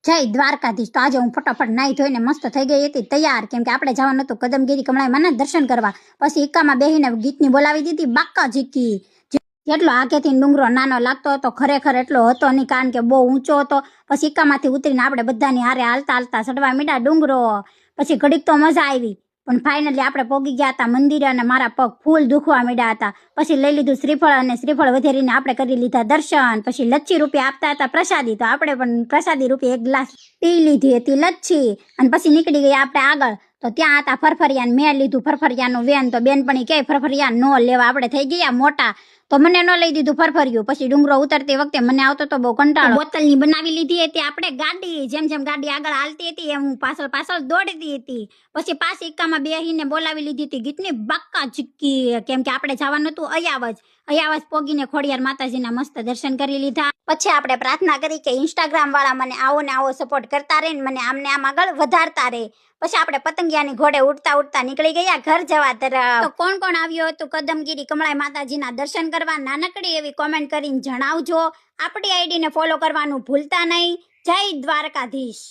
જય દ્વારકાધીશ। તો આજે હું ફટાફટ નાઈ ધોઈને મસ્ત થઈ ગઈ હતી તૈયાર, કેમ કે આપણે જવાનું હતું કદમગીરી કમળાઈમાંના દર્શન કરવા। પછી એકામાં બેહીને ગીતની બોલાવી દીધી બાકા ઝીકી। જેટલો આગેથી ડુંગરો નાનો લાગતો હતો ખરેખર એટલો હતો નહીં, કારણ કે બહુ ઊંચો હતો। પછી એકામાંથી ઉતરીને આપણે બધાની હારે હાલતા હાલતા ચડવા માંડ્યા ડુંગરો। પછી ઘડીક તો મજા આવી, પણ ફાઇનલી આપણે પોગી ગયા હતા મંદિરે અને મારા પગ ફૂલ દુખવા માંડ્યા હતા। પછી લઈ લીધું શ્રીફળ અને શ્રીફળ વધેરીને આપણે કરી લીધા દર્શન। પછી લચ્છી રૂપિયા આપતા હતા પ્રસાદી, તો આપણે પણ પ્રસાદી રૂપી એક ગ્લાસ પી લીધી હતી લચ્છી। અને પછી નીકળી ગયા આપણે આગળ, તો ત્યાં હતા ફરફરિયાને મેં લીધું ફરફરિયાનું વેન। તો બેનપણી કે ફરફરિયા ન લેવા, આપણે થઈ ગયા મોટા, તો મને ન લઈ દીધું ફરફર્યું। પછી ડુંગરો ઉતરતી વખતે મને આવતો તો બહુ કંટાળો। બોટલની બનાવી લીધી હતી આપણે ગાડી, જેમ જેમ ગાડી આગળ હાલતી હતી એમ હું પાછળ પાછળ દોડતી હતી। પછી પાછી એકામાં બેહીને બોલાવી લીધી હતી ગીતની બાકા ઝીકી, કેમ કે આપણે જવાનું હતું અયાવજ પોગીને ખોડિયાર માતાજીના મસ્ત દર્શન કરી લીધા। પછી આપણે પ્રાર્થના કરી કે ઇન્સ્ટાગ્રામ વાળા મને આવો ને આવો સપોર્ટ કરતા રહે ને મને આમને આમ આગળ વધારતા રહે। પછી આપણે પતંગિયાની ઘોડે ઉડતા ઉડતા નીકળી ગયા ઘર જવા તરફ। તો કોણ કોણ આવ્યું હતું કદમગીરી કમળાઈ માતાજીના દર્શન કરવા, નાનકડી એવી કોમેન્ટ કરીને જણાવજો। આપણી આઈડીને ફોલો કરવાનું ભૂલતા નહીં। જય દ્વારકાધીશ।